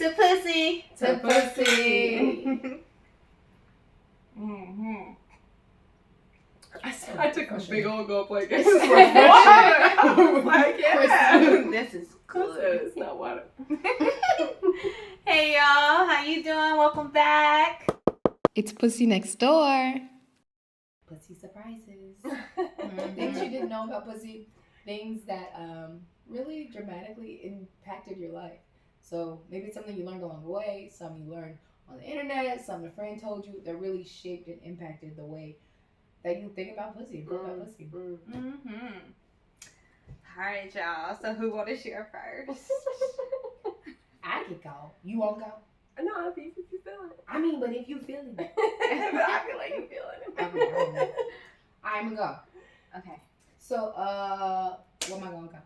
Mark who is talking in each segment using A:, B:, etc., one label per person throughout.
A: To pussy.
B: To pussy.
C: Mm-hmm. I took a big old gulp like this.
B: This
C: Like, yeah.
A: This is good.
C: It's not water.
A: Hey y'all, how you doing? Welcome back.
B: It's Pussy Next Door.
D: Pussy surprises. Things you didn't know about pussy. Things that really dramatically impacted your life. So maybe it's something you learned along the way, some you learned on the internet, some a friend told you that really shaped and impacted the way that you think about pussy and feel about pussy.
A: Mm-hmm. All right, y'all. So who want to share first?
D: I could go. You won't go?
C: No, if you feel it.
D: I mean, but if you feeling it.
C: I feel like you feeling it.
D: I'm gonna go.
A: Okay.
D: So, where am I gonna go?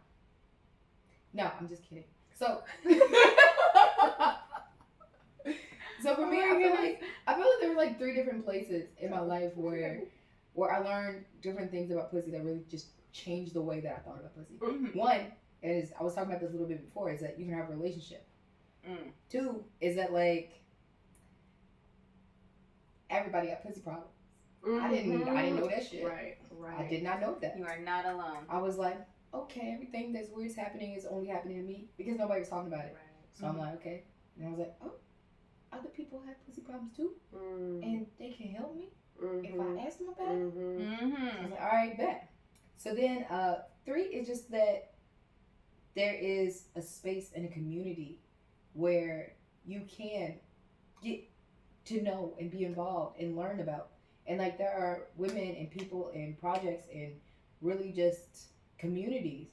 D: No, I'm just kidding. So, so for me, I feel like there were like 3 different places in my life where I learned different things about pussy that really just changed the way that I thought about pussy.
A: Mm-hmm.
D: 1 is, I was talking about this a little bit before, is that you can have a relationship. 2 is that like everybody got pussy problems. I didn't know that shit.
C: Right.
D: I did not know that.
A: You are not alone.
D: I was like, okay, everything that's weird's happening is only happening to me because nobody was talking about it. So I'm like, okay. And I was like, oh, other people have pussy problems too, and they can help me if I ask them about it. I was like, all right, bet. So then 3 is just that there is a space and a community where you can get to know and be involved and learn about. And like there are women and people and projects and really just communities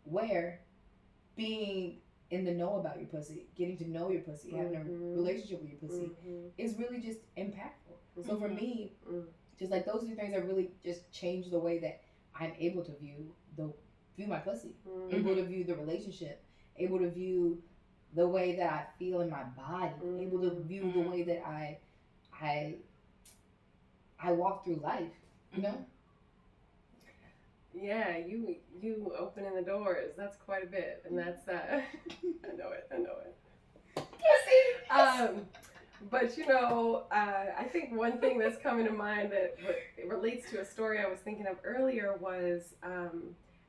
D: where being in the know about your pussy, getting to know your pussy, having a relationship with your pussy is really just impactful. So for me, just like those are things that really just change the way that I'm able to view my pussy, able to view the relationship, able to view the way that I feel in my body, able to view the way that I walk through life, you know?
C: Yeah, you opening the doors. That's quite a bit, and that's I know it. But you know, I think one thing that's coming to mind that relates to a story I was thinking of earlier was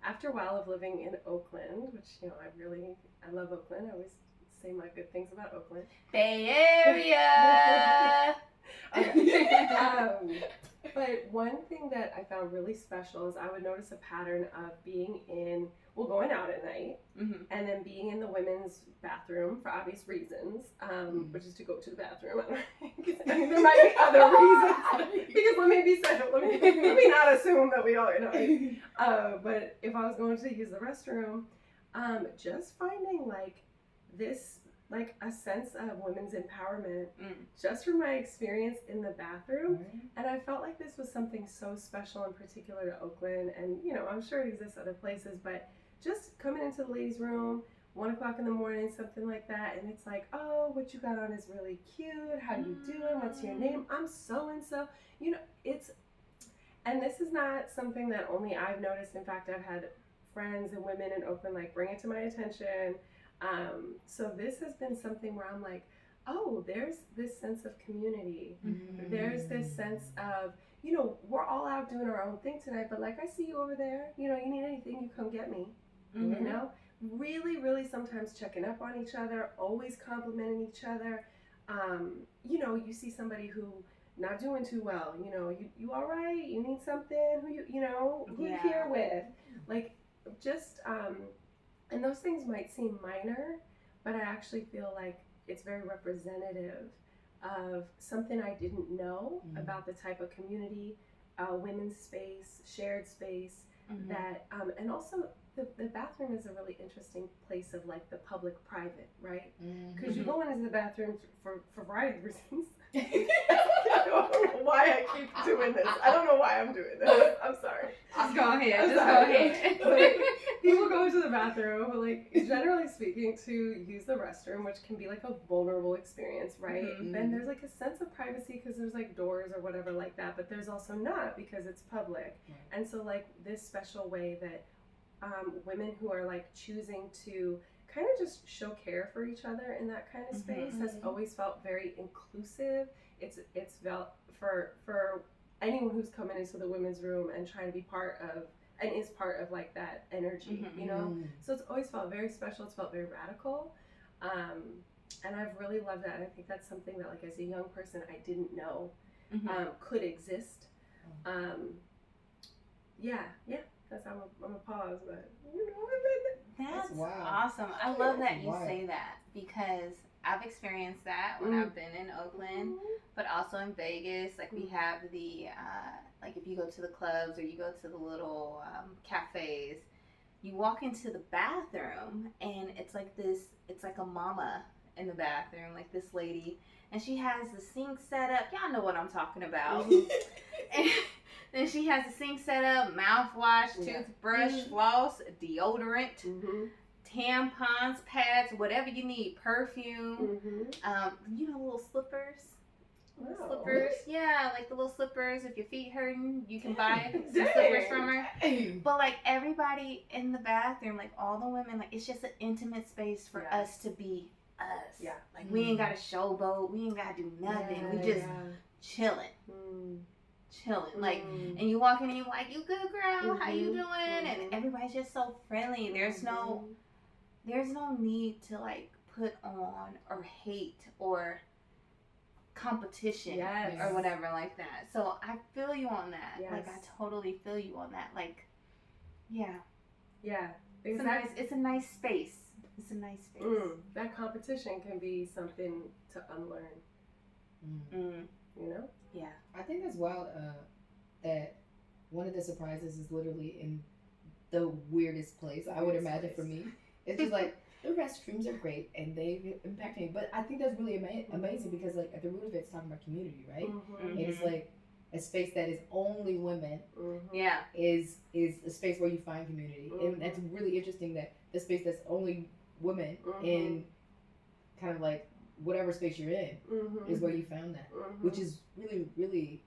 C: after a while of living in Oakland, which you know I love Oakland. I always say my good things about Oakland.
A: Bay Area.
C: But one thing that I found really special is I would notice a pattern of going out at night, and then being in the women's bathroom for obvious reasons, which is to go to the bathroom. I mean, there might be other reasons, because let me not assume that we all know. But if I was going to use the restroom, just finding like a sense of women's empowerment just from my experience in the bathroom. And I felt like this was something so special and particular to Oakland, and you know, I'm sure it exists other places, but just coming into the ladies' room 1 o'clock in the morning, something like that, and it's like, oh, what you got on is really cute, how you doing, what's your name, I'm so and so, you know, and this is not something that only I've noticed. In fact, I've had friends and women in Oakland like bring it to my attention. So this has been something where I'm like, oh, there's this sense of community. There's this sense of, you know, we're all out doing our own thing tonight, but like, I see you over there, you know, you need anything, you come get me, you know, really, really sometimes checking up on each other, always complimenting each other. You know, you see somebody who not doing too well, you know, you all right, you need something, who you here with, like, just, and those things might seem minor, but I actually feel like it's very representative of something I didn't know about the type of community, women's space, shared space, that, and also the bathroom is a really interesting place of like the public-private, right? Because you go into the bathroom for a variety of reasons. I don't know why I keep doing this. I don't know why I'm doing this. I'm sorry.
A: Just go ahead.
C: Like, people go to the bathroom, like generally speaking, to use the restroom, which can be like a vulnerable experience, right? Then there's like a sense of privacy because there's like doors or whatever like that, but there's also not because it's public. And so like this special way that women who are like choosing to kind of just show care for each other in that kind of space has always felt very inclusive. It's felt for anyone who's coming into the women's room and trying to be part of and is part of like that energy, you know. So it's always felt very special. It's felt very radical, and I've really loved that. And I think that's something that, like, as a young person, I didn't know could exist. Yeah. That's how I'm gonna pause, but you know,
A: That's
D: wow.
A: awesome. I love that you say that, because I've experienced that when I've been in Oakland, but also in Vegas. Like, we have the, like, if you go to the clubs or you go to the little cafes, you walk into the bathroom and it's like a mama in the bathroom, like this lady, and she has the sink set up. Y'all know what I'm talking about. And then she has the sink set up, mouthwash, toothbrush, floss, deodorant, tampons, pads, whatever you need, perfume, you know, little slippers. Slippers, yeah, like the little slippers. If your feet hurting, you can buy some slippers from her. But like, everybody in the bathroom, like all the women, like, it's just an intimate space for us to be us. Yeah, like we ain't gotta showboat, we ain't gotta do nothing. We just chilling. Like, and you walk in and you're like, "You good, girl? How you doing?" And everybody's just so friendly. There's no need to like put on or hate or competition or whatever like that. So I feel you on that. Like, I totally feel you on that. Like, it's a nice space. It's a nice space.
C: That competition can be something to unlearn. You know?
D: Yeah. I think that's wild that one of the surprises is literally in the weirdest place, I would imagine, for me. It's just like, the restrooms are great and they impact me. But I think that's really amazing because, like, at the root of it, it's talking about community, right? And it's like a space that is only women is a space where you find community. And that's really interesting that the space that's only women in kind of like whatever space you're in is where you found that, which is really, really,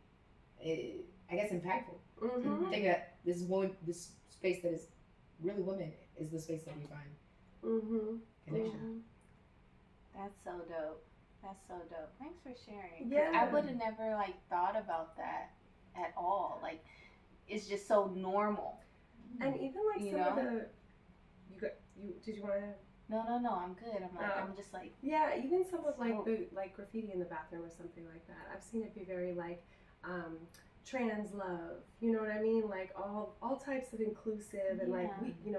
D: I guess, impactful. I think that this space that is really women is the space that we find connection.
A: That's so dope. Thanks for sharing.
C: Yeah,
A: I would have never like thought about that at all. Like, it's just so normal.
C: And even like some of the, did you want to?
A: No, I'm good. I'm just like,
C: even some of like the like graffiti in the bathroom or something like that. I've seen it be very like trans love, you know what I mean? Like all types of inclusive and like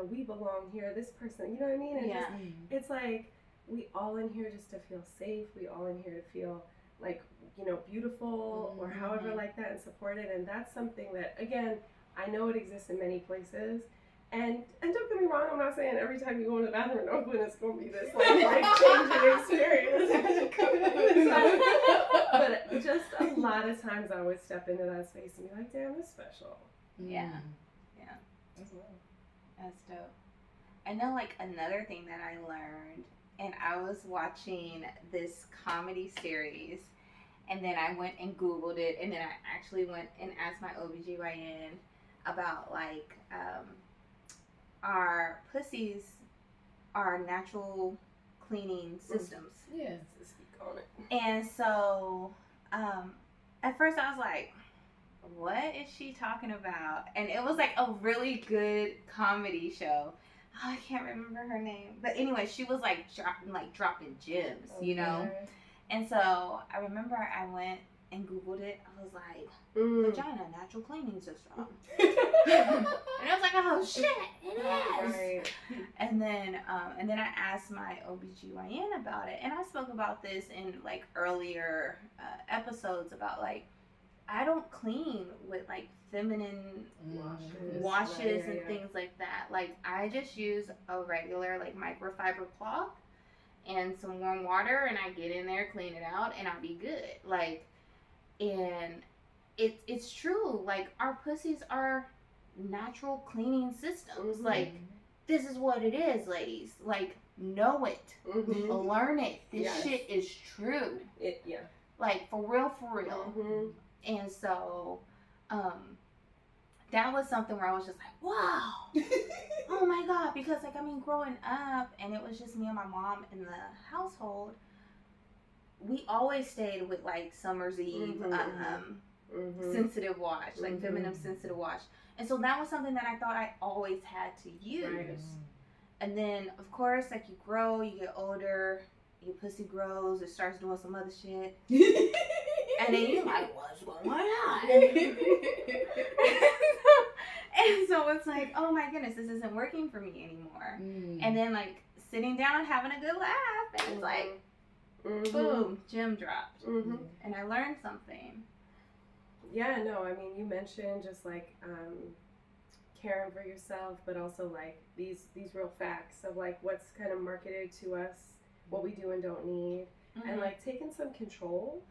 C: we belong here. This person, you know what I mean? And just, it's like we all in here just to feel safe. We all in here to feel like, you know, beautiful or however like that and supported. And that's something that, again, I know it exists in many places. And don't get me wrong, I'm not saying every time you go in the bathroom in Oakland it's going to be this like life-changing experience. But just a lot of times I would step into that space and be like, damn, this is special.
A: Yeah. That's dope. I know, like, another thing that I learned, and I was watching this comedy series, and then I went and Googled it, and then I actually went and asked my OBGYN about, like, our pussies are natural cleaning systems.
C: Yeah. Speak on it.
A: And so, at first I was like, what is she talking about? And it was like a really good comedy show. Oh, I can't remember her name. But anyway, she was like dropping gems, you know? And so I remember I went and Googled it. I was like, vagina, natural cleaning system. And I was like, oh shit, it is. Right. And then I asked my OBGYN about it. And I spoke about this in like earlier episodes about like, I don't clean with like feminine washes and things like that. Like, I just use a regular like microfiber cloth and some warm water, and I get in there, clean it out, and I'll be good. Like, and it's true. Like, our pussies are natural cleaning systems. Like, this is what it is, ladies. Like, know it, learn it. This shit is true. Like, for real. And so, that was something where I was just like, wow, oh my God. Because, like, I mean, growing up, and it was just me and my mom in the household, we always stayed with, like, Summer's Eve, sensitive wash, like, feminine sensitive wash. And so that was something that I thought I always had to use. Right. And then, of course, like, you grow, you get older, your pussy grows, it starts doing some other shit. And then you're like, what's going on? And so it's like, oh my goodness, this isn't working for me anymore. And then, like, sitting down, having a good laugh, and it's like, boom, gem dropped. And I learned something.
C: Yeah, no, I mean, you mentioned just, like, caring for yourself, but also, like, these real facts of, like, what's kind of marketed to us, what we do and don't need. And, like, taking some control,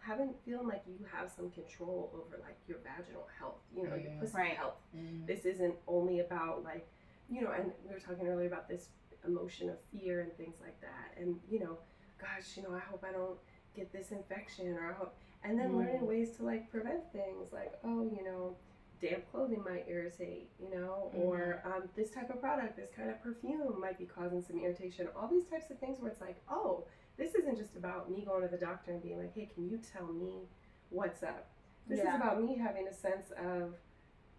C: feeling like you have some control over, like, your vaginal health, you know, your pussy health. This isn't only about, like, you know, and we were talking earlier about this emotion of fear and things like that. And, you know, gosh, you know, I hope I don't get this infection, or I hope, and then learning ways to, like, prevent things like, oh, you know, damp clothing might irritate, you know, or this type of product, this kind of perfume might be causing some irritation. All these types of things where it's like, oh, this isn't just about me going to the doctor and being like, hey, can you tell me what's up? This is about me having a sense of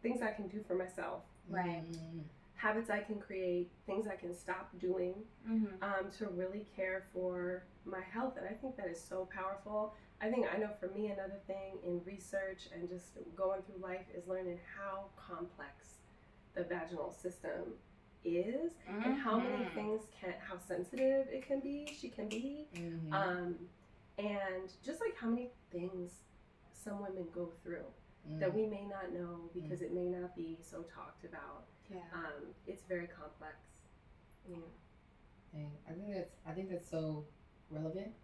C: things I can do for myself.
A: Right.
C: Habits I can create, things I can stop doing to really care for my health. And I think that is so powerful. I know for me, another thing in research and just going through life is learning how complex the vaginal system is and how many things how sensitive it can be, she can be. And just like how many things some women go through that we may not know because it may not be so talked about. Yeah. It's very complex. Yeah.
D: I think that's so relevant.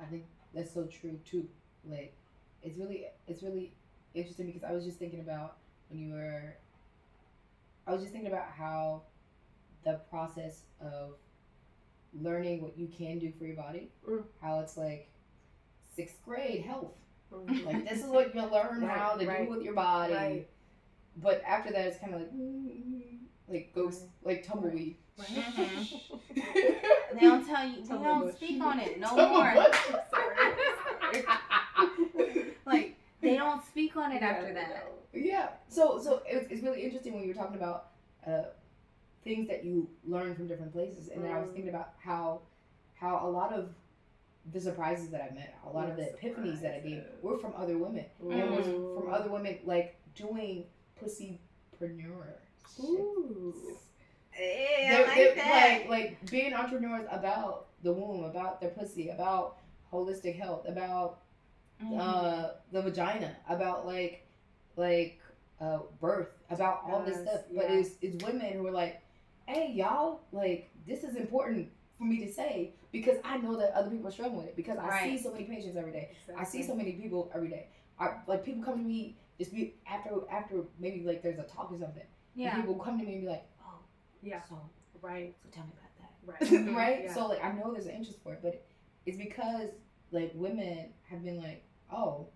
D: I think that's so true too. Like, it's really interesting because I was just thinking about how the process of learning what you can do for your body, how it's like 6th grade health. Like, this is what you learn how to do with your body. Right. But after that, it's kind of like ghost, like tumbleweed.
A: They don't tell you. They don't speak on it no more. Like, they don't speak on it after that.
D: Yeah. So it's really interesting when you were talking about things that you learn from different places, and then I was thinking about how a lot of the surprises that I met, a lot of the epiphanies that I gained were from other women, and it was from other women like doing pussypreneur.
A: Yeah, I like that.
D: Like being entrepreneurs about the womb, about their pussy, about holistic health, about the vagina, about like birth, about all this stuff. But it's women who are like, hey y'all, like, this is important for me to say because I know that other people are struggling with it because I see so many patients every day. Exactly. I see so many people every day. Like, people come to me just be after maybe like there's a talk or something. Yeah. And people come to me and be like, oh, yeah, so tell me about that. Right. Right. Yeah. So like, I know there's an interest for it, but it's because like women have been like, oh,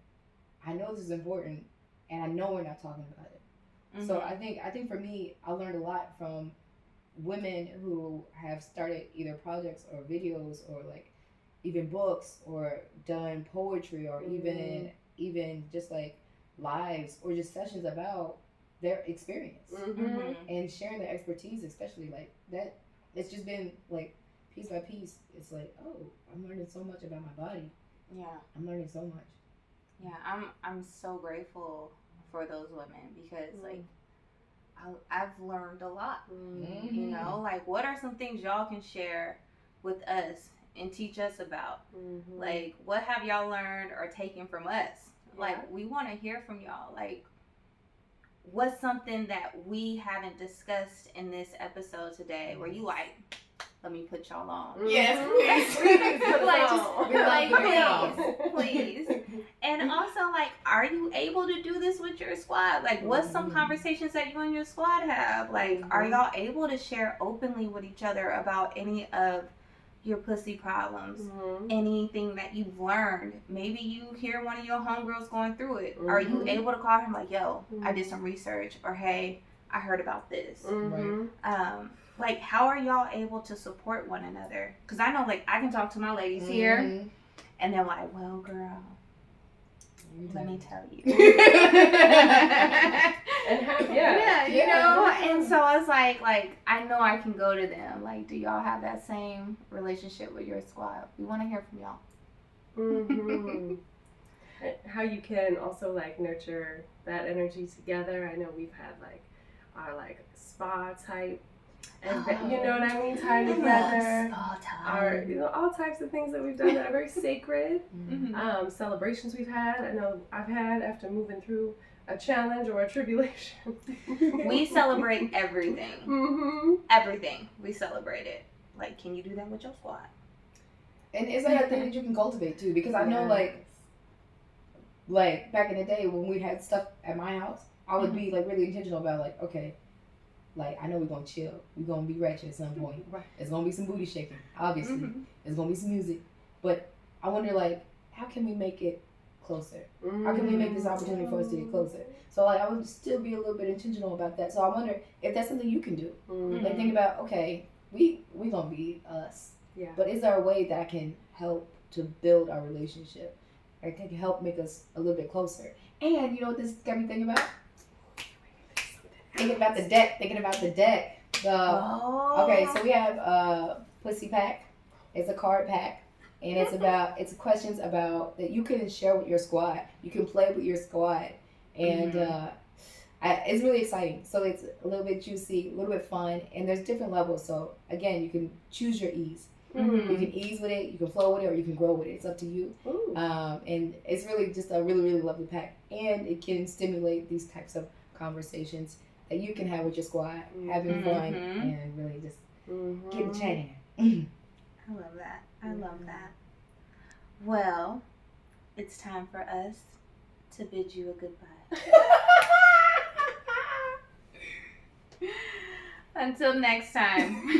D: I know this is important, and I know we're not talking about it. So I think for me, I learned a lot from women who have started either projects or videos or like even books or done poetry or even just like lives or just sessions about their experience and sharing their expertise, especially like that. It's just been like piece by piece. It's like, oh, I'm learning so much about my body. Yeah, I'm learning so much.
A: Yeah, I'm so grateful for those women because like I've learned a lot. You know, like, what are some things y'all can share with us and teach us about? Like, what have y'all learned or taken from us? Like, we want to hear from y'all. Like, what's something that we haven't discussed in this episode today where you like, let me put y'all on?
D: Yes, please.
A: Please. And also, like, are you able to do this with your squad? Like, what's some conversations that you and your squad have? Like, are y'all able to share openly with each other about any of your pussy problems, anything that you've learned. Maybe you hear one of your homegirls going through it. Are you able to call him like, yo, I did some research, or hey, I heard about this. Like, how are y'all able to support one another? Because I know, like, I can talk to my ladies here, and they're like, well, girl, let me tell you.
C: And
A: you know, and so it's like I know I can go to them. Like, do y'all have that same relationship with your squad? We want to hear from y'all.
C: How you can also like nurture that energy together. I know we've had like our like spa type, and you know what I mean, time together. Our, you know, all types of things that we've done that are very sacred. Celebrations we've had. I know I've had after moving through a challenge or a tribulation.
A: We celebrate everything. Everything. We celebrate it. Like, can you do that with your squad?
D: And is that a thing that you can cultivate too? Because I know like back in the day when we had stuff at my house, I would be like really intentional about like, okay, like I know we're gonna chill, we're gonna be ratchet at some point. It's gonna be some booty shaking, obviously. It's gonna be some music, but I wonder like, how can we make it closer? How can we make this opportunity for us to get closer? So like I would still be a little bit intentional about that. So I wonder if that's something you can do. Like think about, okay, we gonna be us. Yeah. But is there a way that I can help to build our relationship? Or can help make us a little bit closer? And you know what this got me thinking about? Thinking about the deck. Okay, so we have a pussy pack. It's a card pack. And it's questions about that you can share with your squad. You can play with your squad. And it's really exciting. So it's a little bit juicy, a little bit fun. And there's different levels. So again, you can choose your ease. You can ease with it, you can flow with it, or you can grow with it. It's up to you. And it's really just a really, really lovely pack. And it can stimulate these types of conversations that you can have with your squad, having fun, and really just getting chatting.
A: I love that. I love that. Well, it's time for us to bid you a goodbye. Until next time.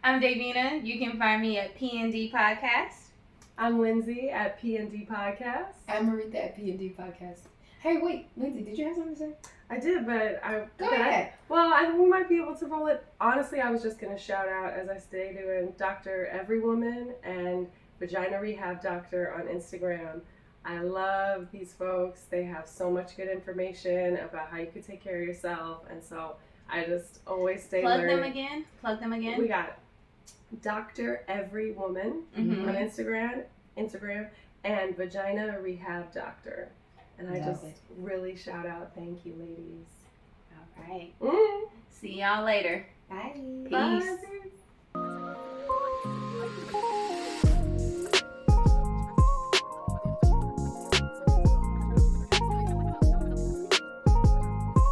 A: I'm Davina. You can find me at P&D Podcast.
C: I'm Lindsay at P&D Podcast.
D: I'm Maritha at P&D Podcast. Hey, wait, Lindsay, did you have something to say?
C: I did, but
D: Go ahead.
C: We might be able to roll it. Honestly, I was just going to shout out, as I stay doing Dr. Everywoman and Vagina Rehab Doctor on Instagram. I love these folks. They have so much good information about how you could take care of yourself, and so I just always stay learning.
A: Plug them again.
C: We got Dr. Everywoman on Instagram, and Vagina Rehab Doctor. And I just really shout out, thank you, ladies.
A: All right. See y'all later.
D: Bye.
A: Peace.
C: Bye.